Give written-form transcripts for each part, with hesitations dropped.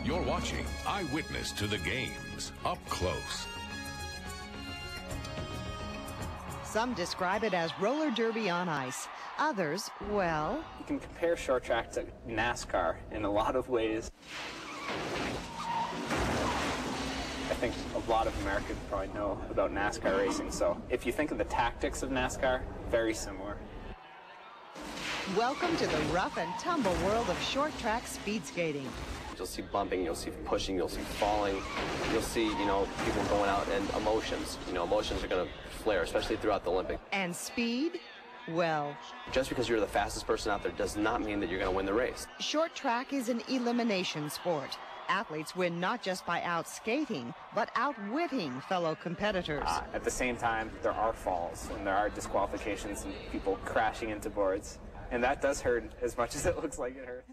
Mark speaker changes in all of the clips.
Speaker 1: You're watching Eyewitness to the Games, up close.
Speaker 2: Some describe it as roller derby on ice. Others, well...
Speaker 3: You can compare short track to NASCAR in a lot of ways. I think a lot of Americans probably know about NASCAR racing, so if you think of the tactics of NASCAR, very similar.
Speaker 2: Welcome to the rough and tumble world of short track speed skating.
Speaker 4: You'll see bumping, you'll see pushing, you'll see falling, you'll see, people going out, and emotions. Emotions are going to flare, especially throughout the Olympics.
Speaker 2: And speed? Well,
Speaker 4: just because you're the fastest person out there does not mean that you're going to win the race.
Speaker 2: Short track is an elimination sport. Athletes win not just by outskating, but outwitting fellow competitors.
Speaker 3: At the same time, there are falls, and there are disqualifications and people crashing into boards. And that does hurt as much as it looks like it hurts.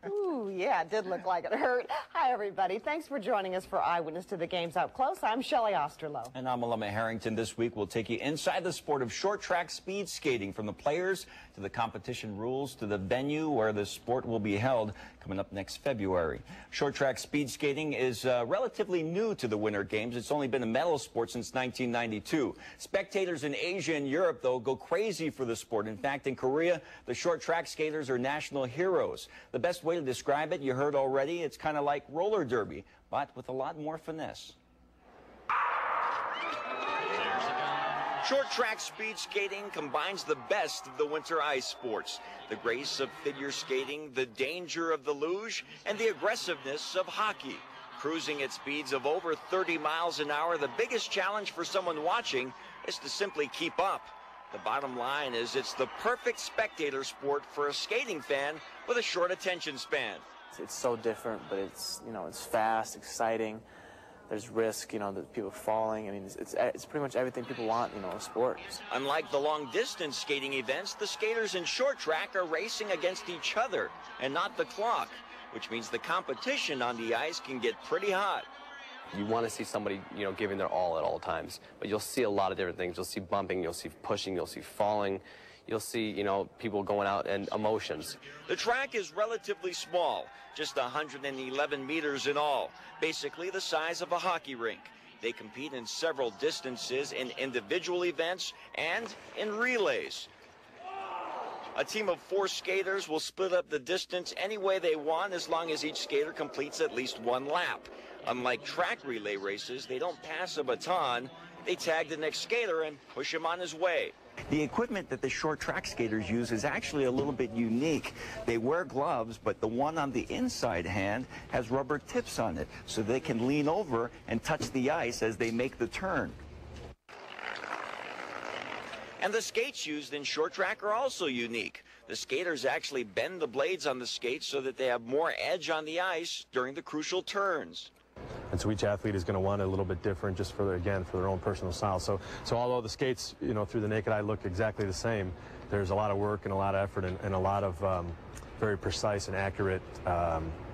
Speaker 2: Ooh, yeah, it did look like it hurt. Hi, everybody. Thanks for joining us for Eyewitness to the Games Up Close. I'm Shelley Osterloh.
Speaker 5: And I'm Alema Harrington. This week, we'll take you inside the sport of short track speed skating, from the players to the competition rules to the venue where the sport will be held, coming up next February. Short track speed skating is relatively new to the Winter Games. It's only been a medal sport since 1992. Spectators in Asia and Europe, though, go crazy for the sport. In fact, in Korea, the short track skaters are national heroes. The best way to describe it, you heard already, it's kind of like roller derby, but with a lot more finesse. Short track speed skating combines the best of the winter ice sports. The grace of figure skating, the danger of the luge, and the aggressiveness of hockey. Cruising at speeds of over 30 miles an hour, the biggest challenge for someone watching is to simply keep up. The bottom line is it's the perfect spectator sport for a skating fan with a short attention span.
Speaker 6: It's so different, but it's fast, exciting. There's risk, the people falling. I mean, it's pretty much everything people want, in sports.
Speaker 5: Unlike the long-distance skating events, the skaters in short track are racing against each other and not the clock, which means the competition on the ice can get pretty hot.
Speaker 4: You want to see somebody, giving their all at all times. But you'll see a lot of different things. You'll see bumping, you'll see pushing, you'll see falling. You'll see, people going out, and emotions.
Speaker 5: The track is relatively small, just 111 meters in all, basically the size of a hockey rink. They compete in several distances in individual events and in relays. A team of 4 skaters will split up the distance any way they want, as long as each skater completes at least 1 lap. Unlike track relay races, they don't pass a baton. They tag the next skater and push him on his way. The equipment that the short track skaters use is actually a little bit unique. They wear gloves, but the one on the inside hand has rubber tips on it, so they can lean over and touch the ice as they make the turn. And the skates used in short track are also unique. The skaters actually bend the blades on the skates so that they have more edge on the ice during the crucial turns.
Speaker 7: And so each athlete is going to want it a little bit different, just for their own personal style. So although the skates, through the naked eye look exactly the same, there's a lot of work and a lot of effort and a lot of very precise and accurate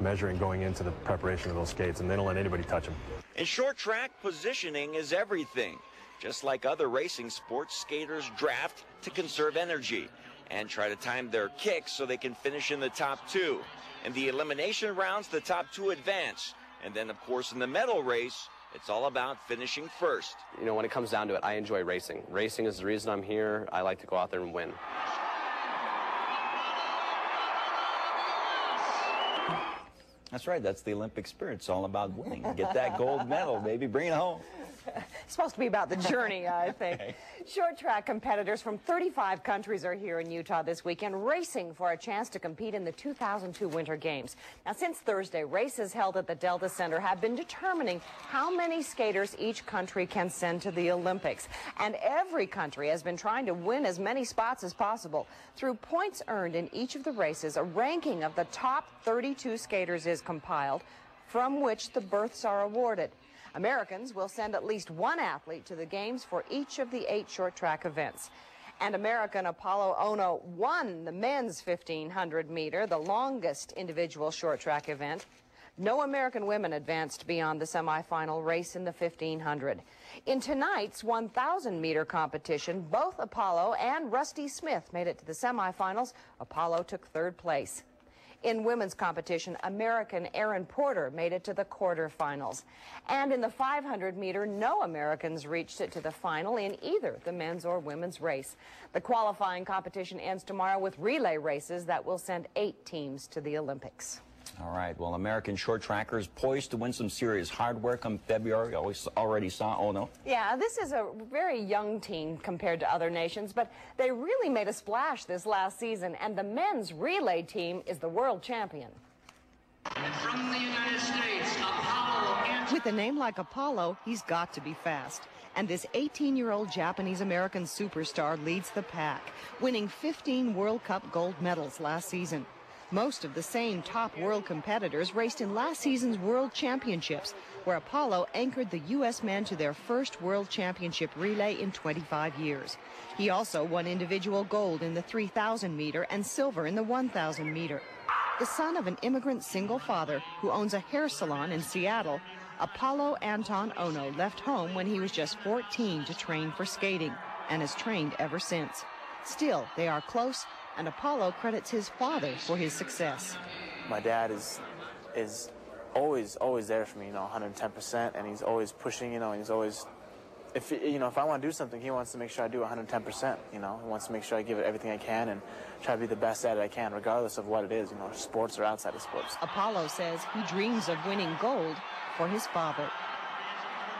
Speaker 7: measuring going into the preparation of those skates, and they don't let anybody touch them.
Speaker 5: In short track, positioning is everything. Just like other racing sports, skaters draft to conserve energy and try to time their kicks so they can finish in the top 2. In the elimination rounds, the top 2 advance. And then, of course, in the medal race, it's all about finishing first.
Speaker 4: When it comes down to it, I enjoy racing. Racing is the reason I'm here. I like to go out there and win.
Speaker 5: That's right. That's the Olympic spirit. It's all about winning. Get that gold medal, baby. Bring it home.
Speaker 2: It's supposed to be about the journey, I think.
Speaker 5: Okay.
Speaker 2: Short track competitors from 35 countries are here in Utah this weekend, racing for a chance to compete in the 2002 Winter Games. Now, since Thursday, races held at the Delta Center have been determining how many skaters each country can send to the Olympics. And every country has been trying to win as many spots as possible. Through points earned in each of the races, a ranking of the top 32 skaters is compiled, from which the berths are awarded. Americans will send at least 1 athlete to the Games for each of the 8 short track events. And American Apollo Ono won the men's 1,500 meter, the longest individual short track event. No American women advanced beyond the semifinal race in the 1,500. In tonight's 1,000 meter competition, both Apollo and Rusty Smith made it to the semifinals. Apollo took 3rd place. In women's competition, American Erin Porter made it to the quarterfinals. And in the 500-meter, no Americans reached it to the final in either the men's or women's race. The qualifying competition ends tomorrow with relay races that will send 8 teams to the Olympics.
Speaker 8: All right, well, American short trackers poised to win some serious hardware come February. Already saw Ono.
Speaker 2: Yeah, this is a very young team compared to other nations, but they really made a splash this last season, and the men's relay team is the world champion.
Speaker 9: From the United States, Apollo.
Speaker 2: With a name like Apollo, he's got to be fast. And this 18-year-old Japanese-American superstar leads the pack, winning 15 World Cup gold medals last season. Most of the same top world competitors raced in last season's World Championships, where Apollo anchored the U.S. men to their first World Championship relay in 25 years. He also won individual gold in the 3,000-meter and silver in the 1,000-meter. The son of an immigrant single father who owns a hair salon in Seattle, Apollo Anton Ono left home when he was just 14 to train for skating, and has trained ever since. Still, they are close, and Apollo credits his father for his success.
Speaker 6: My dad is always there for me, 110%, and he's always pushing, and he's always, if I want to do something, he wants to make sure I do 110%, he wants to make sure I give it everything I can and try to be the best at it I can, regardless of what it is, sports or outside of sports.
Speaker 2: Apollo says he dreams of winning gold for his father.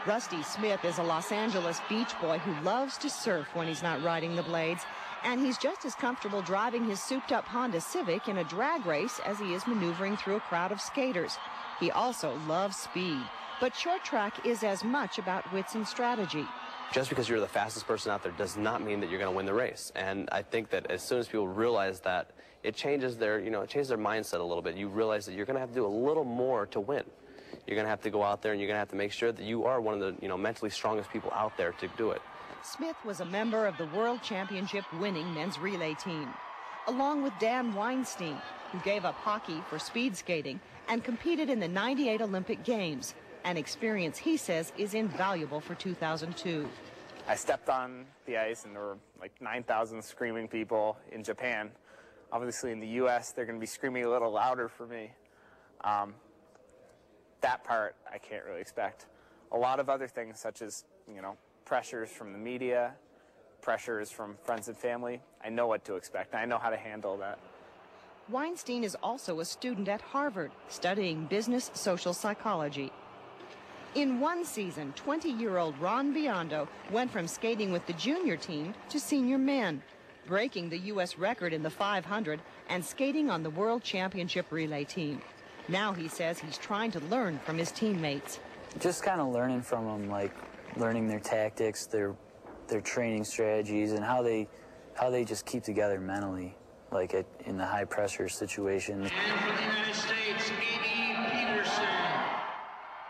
Speaker 2: Rusty Smith is a Los Angeles beach boy who loves to surf when he's not riding the blades, and he's just as comfortable driving his souped-up Honda Civic in a drag race as he is maneuvering through a crowd of skaters. He also loves speed, but short track is as much about wits and strategy.
Speaker 4: Just because you're the fastest person out there does not mean that you're going to win the race. And I think that as soon as people realize that, it changes their, it changes their mindset a little bit. You realize that you're going to have to do a little more to win. You're going to have to go out there and you're going to have to make sure that you are one of the, mentally strongest people out there to do it.
Speaker 2: Smith was a member of the World Championship winning men's relay team, along with Dan Weinstein, who gave up hockey for speed skating and competed in the '98 Olympic Games, an experience he says is invaluable for 2002.
Speaker 3: I stepped on the ice and there were like 9,000 screaming people in Japan. Obviously in the U.S. they're going to be screaming a little louder for me. That part I can't really expect. A lot of other things such as, pressures from the media, pressures from friends and family. I know what to expect. I know how to handle that.
Speaker 2: Weinstein is also a student at Harvard, studying business social psychology. In one season, 20-year-old Ron Biondo went from skating with the junior team to senior men, breaking the U.S. record in the 500 and skating on the World Championship relay team. Now he says he's trying to learn from his teammates.
Speaker 10: Just kind of learning from them, like learning their tactics, their training strategies, and how they just keep together mentally, like in the high pressure situations.
Speaker 9: And for the United States, Amy Peterson.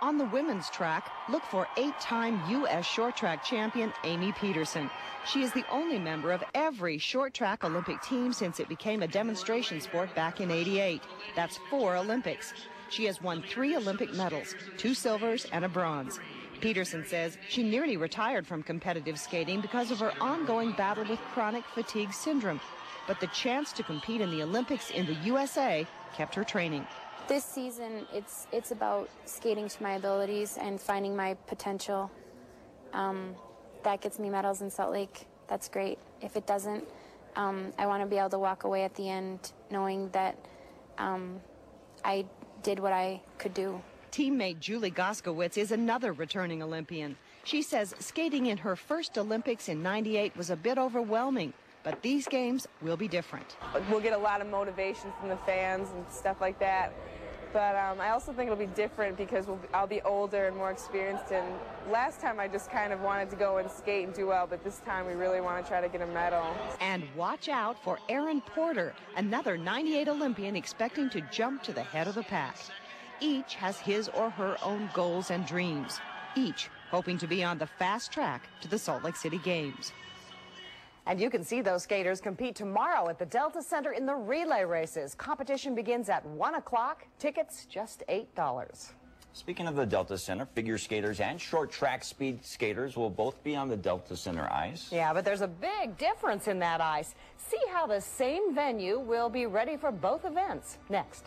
Speaker 2: On the women's track, look for 8-time U.S. short track champion Amy Peterson. She is the only member of every short track Olympic team since it became a demonstration sport back in '88. That's 4 Olympics. She has won 3 Olympic medals, 2 silvers and a bronze. Peterson says she nearly retired from competitive skating because of her ongoing battle with chronic fatigue syndrome. But the chance to compete in the Olympics in the USA kept her training.
Speaker 11: This season, it's about skating to my abilities and finding my potential. That gets me medals in Salt Lake. That's great. If it doesn't, I want to be able to walk away at the end knowing that I did what I could do.
Speaker 2: Teammate Julie Goskowitz is another returning Olympian. She says skating in her first Olympics in '98 was a bit overwhelming, but these games will be different.
Speaker 12: We'll get a lot of motivation from the fans and stuff like that. But I also think it'll be different because I'll be older and more experienced. And last time I just kind of wanted to go and skate and do well, but this time we really want to try to get a medal.
Speaker 2: And watch out for Erin Porter, another '98 Olympian expecting to jump to the head of the pack. Each has his or her own goals and dreams, each hoping to be on the fast track to the Salt Lake City Games. And you can see those skaters compete tomorrow at the Delta Center in the relay races. Competition begins at 1 o'clock. Tickets just $8.
Speaker 8: Speaking of the Delta Center, figure skaters and short track speed skaters will both be on the Delta Center ice.
Speaker 2: Yeah, but there's a big difference in that ice. See how the same venue will be ready for both events next.